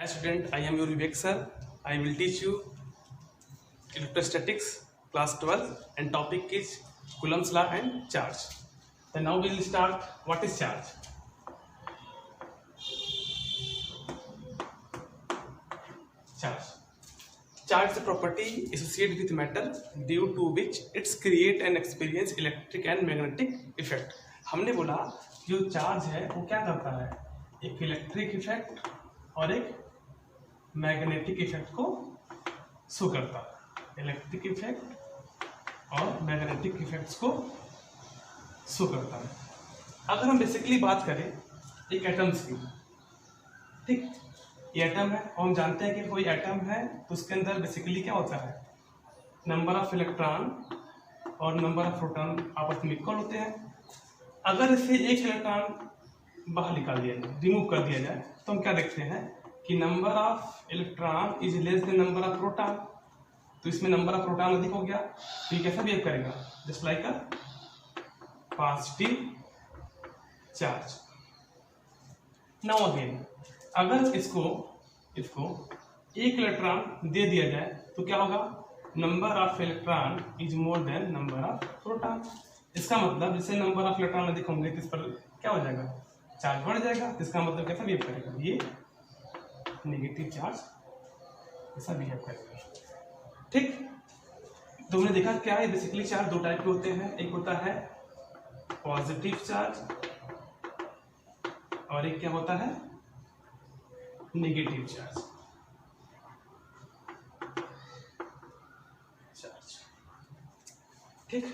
Hi student, I am your Vivek sir. I will teach you electrostatics class 12 and topic is Coulomb's law and charge. Then now we will start what is charge. Charge is a property associated with matter due to which it's create and experience electric and magnetic effect. हमने बोला जो charge है वो क्या करता है, एक electric effect और एक मैग्नेटिक इफेक्ट को शो करता है। इलेक्ट्रिक इफेक्ट और मैग्नेटिक इफेक्ट्स को शो करता है। अगर हम बेसिकली बात करें एक एटम्स की, ठीक, ये एटम है और हम जानते हैं कि कोई एटम है तो उसके अंदर बेसिकली क्या होता है, नंबर ऑफ इलेक्ट्रॉन और नंबर ऑफ प्रोटॉन आपस में इक्वल होते हैं। अगर इसे एक इलेक्ट्रॉन बाहर निकाल दिया जाए, रिमूव कर दिया जाए, तो हम क्या देखते हैं कि number of electron is less than number of proton. तो इसमें नंबर ऑफ प्रोटॉन अधिक हो गया, तो ये कैसा बिहेव करेगा, just like a positive charge. Now again अगर इसको एक इलेक्ट्रॉन दे दिया जाए तो क्या होगा, number of electron is more than number of proton. इसका मतलब जैसे नंबर ऑफ इलेक्ट्रॉन अधिक होंगे तो इस पर क्या हो जाएगा, चार्ज बढ़ जाएगा। इसका मतलब कैसा बिहेव करेगा, ये नेगेटिव चार्ज ऐसा बिहेव करेगा, ठीक। तो हमने देखा क्या है, बेसिकली चार्ज दो टाइप के होते हैं, एक होता है पॉजिटिव चार्ज और एक क्या होता है, नेगेटिव चार्ज। ठीक,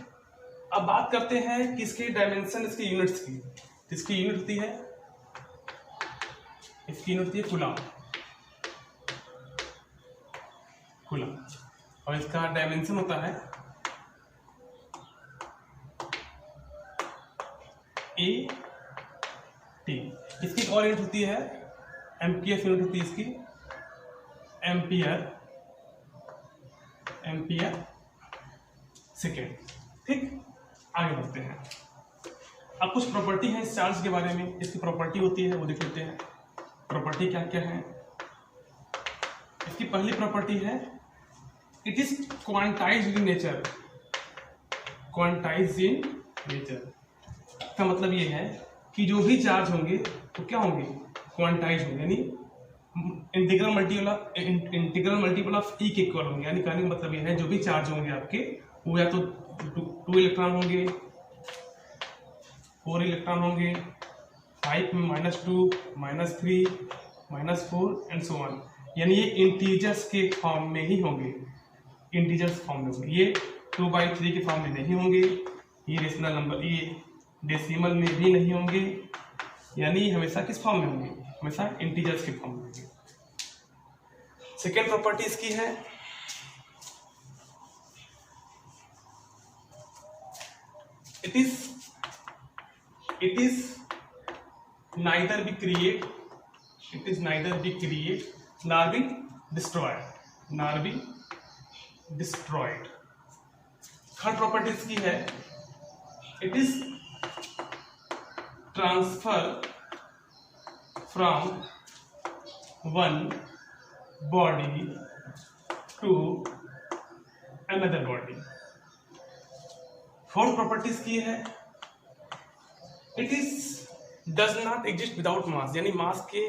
अब बात करते हैं कि इसके डायमेंशन, इसके यूनिट्स की। इसकी यूनिट होती है, इसकी यूनिट होती है कूलम और इसका डायमेंशन होता है ए टी। इसकी एक और यूनिट होती है एम्पियर यूनिट होती है इसकी, एम्पियर सेकेंड। ठीक, आगे बढ़ते हैं। अब कुछ प्रॉपर्टी है इस चार्ज के बारे में, इसकी प्रॉपर्टी होती है वो देख लेते हैं। प्रॉपर्टी क्या क्या है, इसकी पहली प्रॉपर्टी है it is quantized in nature. Quantized in nature का मतलब ये है कि जो भी चार्ज होंगे तो क्या होंगे, क्वांटाइज होंगे, यानी इंटीग्रल मल्टीपल ऑफ ई के इक्वल होंगे। यानी कहने का मतलब ये है जो भी चार्ज होंगे आपके वो या तो 2 इलेक्ट्रॉन होंगे, 4 इलेक्ट्रॉन होंगे, 5 में -2, -3, -4 एंड सो ऑन। यानी ये इंटीजर्स के फॉर्म में ही होंगे, इंटीजर्स फॉर्म में होंगे। ये 2/3 के फॉर्म में नहीं होंगे, ये रेशनल नंबर, ये डेसिमल में भी नहीं होंगे, यानी हमेशा किस फॉर्म में होंगे, हमेशा इंटीजर्स के फॉर्म में होंगे। सेकेंड प्रॉपर्टी इसकी है it is neither be create nor be destroyed। Third property इसकी है it is transfer from one body to another body। Fourth properties की है it is does not exist without mass. यानी mass के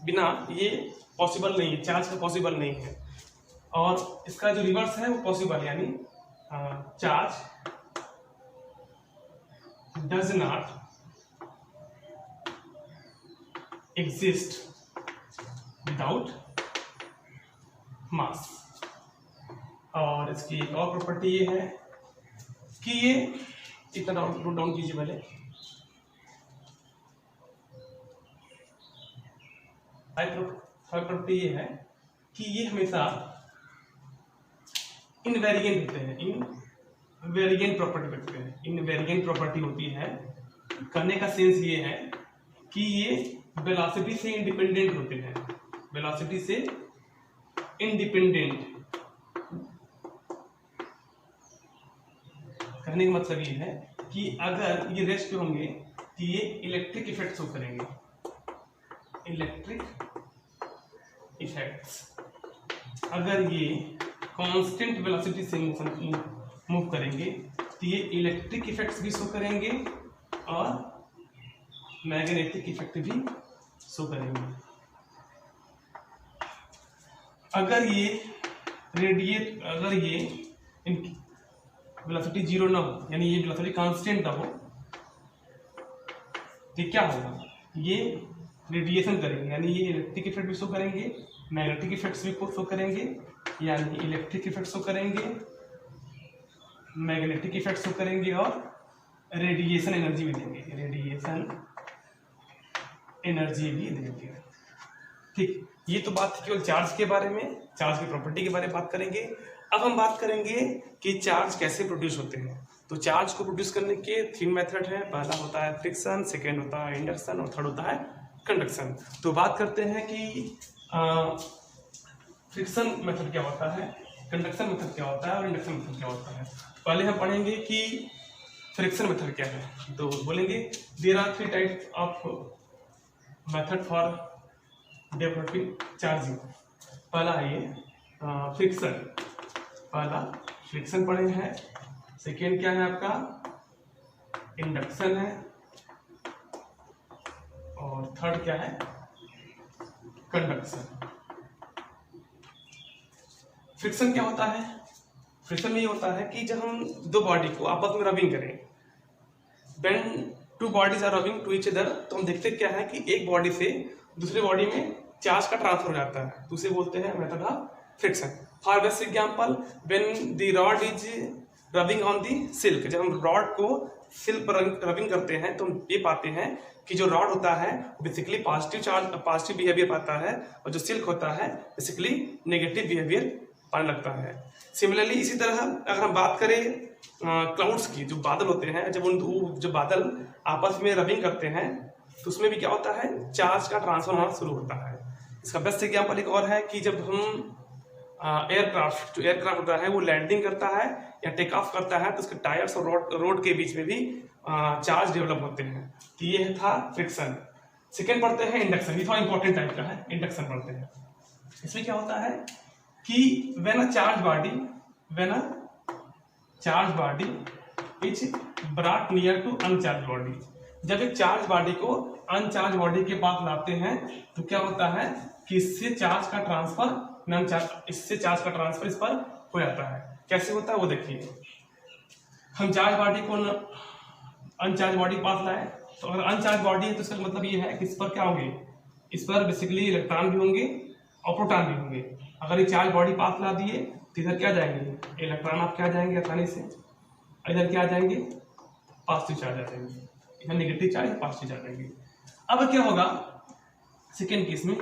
बिना ये पॉसिबल नहीं है, चार्ज का पॉसिबल नहीं है। और इसका जो रिवर्स है वो पॉसिबल है, यानी charge does not exist without mass. और इसकी एक और प्रॉपर्टी ये है कि ये इतना नोट डाउन कीजिए पहले। थर्ड प्रॉपर्टी ये है कि ये हमेशा इनवेरिएंट होते हैं, इनवेरिएंट प्रॉपर्टी रखते हैं। इनवेरिएंट प्रॉपर्टी होती है, करने का सेंस ये है कि ये वेलोसिटी से इंडिपेंडेंट होते हैं, वेलोसिटी से इंडिपेंडेंट। कहने का मतलब ये है कि अगर ये रेस्ट होंगे तो ये इलेक्ट्रिक इफेक्ट शो करेंगे, इलेक्ट्रिक इफेक्ट्स, अगर ये कांस्टेंट वेलोसिटी से मूव करेंगे तो ये इलेक्ट्रिक इफेक्ट्स भी शो करेंगे और मैग्नेटिक इफेक्ट भी शो करेंगे। अगर ये इनकी वेलोसिटी जीरो ना हो, यानी ये वेलोसिटी कांस्टेंट ना हो, तो क्या होगा, ये रेडिएशन करेंगे, यानी ये इलेक्ट्रिक इफेक्ट भी शो करेंगे, मैग्नेटिक इफेक्ट्स भी शो करेंगे, यानी इलेक्ट्रिक इफेक्ट शो करेंगे, मैग्नेटिक इफेक्ट शो करेंगे और रेडिएशन एनर्जी भी देंगे, रेडिएशन एनर्जी भी देंगे। ठीक, ये तो बात थी केवल चार्ज के बारे में, चार्ज की प्रॉपर्टी के बारे में बात करेंगे। अब हम बात करेंगे कि चार्ज कैसे प्रोड्यूस होते हैं। तो चार्ज को प्रोड्यूस करने के 3 मेथड है। पहला होता है फ्रिक्शन, सेकेंड होता है इंडक्शन और थर्ड होता है कंडक्शन। तो बात करते हैं कि फ्रिक्शन मेथड क्या होता है, कंडक्शन मेथड क्या होता है और इंडक्शन मेथड क्या होता है। पहले हम पढ़ेंगे कि फ्रिक्शन मेथड क्या है। तो बोलेंगे there are 3 types of method for developing charging. पहला है ये फ्रिक्शन, पहला फ्रिक्शन पढ़े हैं। सेकेंड क्या है आपका, इंडक्शन है, और थर्ड क्या है, कंडक्शन। फ्रिक्शन क्या होता है, फ्रिक्शन में ये होता है कि जब हम दो बॉडी को आपस में रबिंग करें, when two bodies are rubbing to each other, तो हम देखते क्या है कि एक बॉडी से दूसरे बॉडी में चार्ज का ट्रांसफर हो जाता है, तो उसे बोलते हैं method of friction. For best example, when the rod is rubbing on the silk, जब हम रॉड को सिल्क पर रबिंग करते हैं तो हम ये पाते हैं कि जो रॉड होता है बेसिकली पॉजिटिव बिहेवियर पाता है, और जो सिल्क होता है बेसिकली नेगेटिव बिहेवियर पाने लगता है। सिमिलरली इसी तरह अगर हम बात करें क्लाउड्स की, जो बादल होते हैं, जब बादल आपस में रबिंग करते हैं तो उसमें भी क्या होता है, चार्ज का ट्रांसफर होना शुरू होता है। इसका बेस्ट एग्जांपल एक और है कि जब हम एयरक्राफ्ट होता है वो लैंडिंग करता है या टेक ऑफ करता है, तो उसके टायर्स और रोड के बीच में भी चार्ज डेवलप होते हैं। तो ये था फ्रिक्शन। सेकेंड पढ़ते हैं इंडक्शन, ये थोड़ा इंपॉर्टेंट टाइप का है। इंडक्शन पढ़ते हैं, इसमें क्या होता है कि when a charge body is brought near to uncharge body, जब एक चार्ज बॉडी को अनचार्ज बॉडी के पास लाते हैं तो क्या होता है कि इससे चार्ज का ट्रांसफर इस पर हो जाता है। कैसे होता है वो देखिए, हम चार्ज बॉडी को अनचार्ज बॉडी के पास लाए, तो अगर अनचार्ज बॉडी है तो इसका मतलब ये है कि इस पर क्या होंगे, इस पर बेसिकली इलेक्ट्रॉन भी होंगे और प्रोटॉन भी होंगे। अगर ये चार्ज बॉडी पास ला दिए तो इधर क्या जाएंगे, इलेक्ट्रॉन आप क्या जाएंगे आसानी से, इधर क्या आ जाएंगे, पॉजिटिव चार्ज आ जाएंगे, इधर नेगेटिव चार्ज पॉजिटिव चार्ज आएंगे। अब क्या होगा सेकेंड केस में,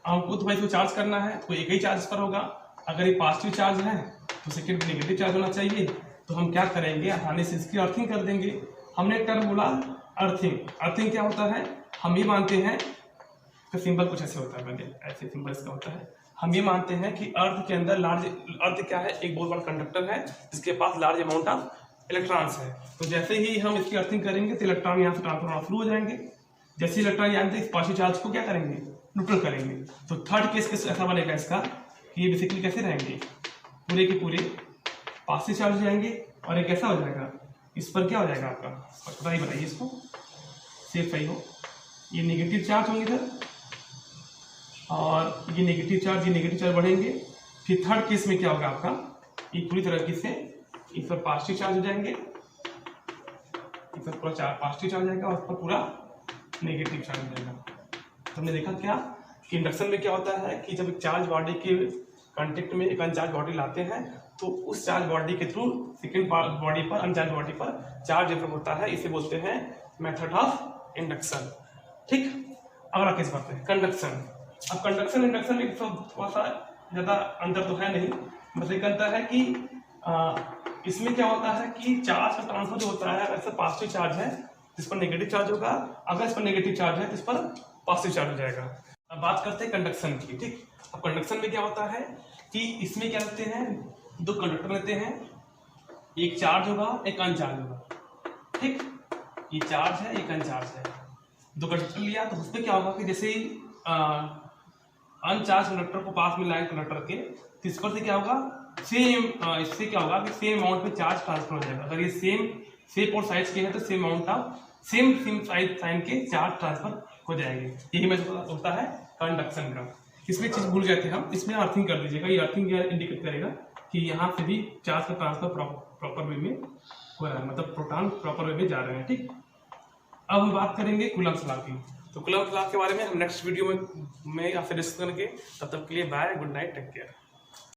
हमको तो भाई इसको चार्ज करना है तो एक ही चार्ज पर होगा। अगर ये पॉजिटिव चार्ज है तो सेकेंड में नेगेटिव चार्ज होना चाहिए। तो हम क्या करेंगे, आसानी से इसकी अर्थिंग कर देंगे। हमने एक टर्म बोला अर्थिंग। अर्थिंग क्या होता है, हम ये मानते हैं, तो सिंबल कुछ ऐसे होता है, पहले ऐसे सिंबल इसका होता है। हम ये मानते हैं कि अर्थ के अंदर अर्थ क्या है, एक बहुत बड़ा कंडक्टर है जिसके पास लार्ज अमाउंट ऑफ इलेक्ट्रॉन्स है। तो जैसे ही हम इसकी अर्थिंग करेंगे तो इलेक्ट्रॉन यहाँ से ट्रांसफर होना शुरू हो जाएंगे। जैसे इलेक्ट्रॉन यहाँ से इस पॉजिटिव चार्ज को क्या करेंगे, न्यूट्रल करेंगे। तो थर्ड केस ऐसा बनेगा इसका कि ये बेसिकली कैसे रहेंगे, पूरे के पूरे पॉजिटिव चार्ज हो जाएंगे, और एक ऐसा हो जाएगा इस पर क्या हो जाएगा आपका, पता ही बताइए इसको, सेफ सही हो, ये नेगेटिव चार्ज होंगे इधर, और ये नेगेटिव चार्ज बढ़ेंगे। फिर थर्ड केस में क्या होगा आपका, ये पूरी तरह से इस पर पॉजिटिव चार्ज हो जाएंगे, इस पर पूरा पॉजिटिव चार्ज जाएगा और इस पर पूरा नेगेटिव चार्ज हो जाएगा। तो हमने देखा क्या कि इंडक्शन में क्या होता है कि जब एक चार्ज बॉडी के कांटेक्ट में एक अनचार्ज बॉडी लाते हैं तो उस चार्ज बॉडी के थ्रू सेकेंड बॉडी पर, अनचार्ज बॉडी पर चार्ज डेवलप होता है, इसे बोलते हैं मेथड ऑफ इंडक्शन। ठीक, अगला केस बात है कंडक्शन। अब कंडक्शन इंडक्शन में थोड़ा सा ज़्यादा अंतर तो है नहीं, बस एक अंतर है कि इसमें क्या होता है कि चार्ज का ट्रांसफर जो होता है, अगर पॉजिटिव चार्ज है इस पर नेगेटिव चार्ज होगा, अगर इस पर नेगेटिव चार्ज है तो इस पर पॉजिटिव चार्ज हो जाएगा। अब बात करते हैं कंडक्शन की। ठीक, अब कंडक्शन में क्या होता है कि इसमें क्या लेते हैं, दो कंडक्टर लेते हैं, एक चार्ज होगा एक अनचार्ज होगा। ठीक, ये चार्ज है एक अनचार्ज है, दो कंडक्टर लिया तो उसमें क्या होगा कि जैसे अनचार्ज कंडक्टर को पास में लाएंगे कंडक्टर के, तो इस पर से क्या होगा, सेम इससे क्या होगा कि सेम अमाउंट में चार्ज ट्रांसफर हो जाएगा। अगर ये सेम शेप और साइज के हैं तो same amount of same sign के चार्ज ट्रांसफर हो जाएंगे। यही मतलब होता है कंडक्शन का। इसमें चीज भूल गए थे हम, इसमें अर्थिंग कर दीजिएगा। ये अर्थिंग इंडिकेट करेगा कि यहाँ से भी चार्ज का ट्रांसफर प्रॉपर वे में हो रहा है, मतलब प्रोटॉन प्रॉपर वे में जा रहे हैं। ठीक, अब हम बात करेंगे कूलम्ब्स लॉ की। तो कूलम्ब्स लॉ के बारे में हम नेक्स्ट वीडियो में आपसे डिस्कस करेंगे। तब तक के लिए bye, good night, take care.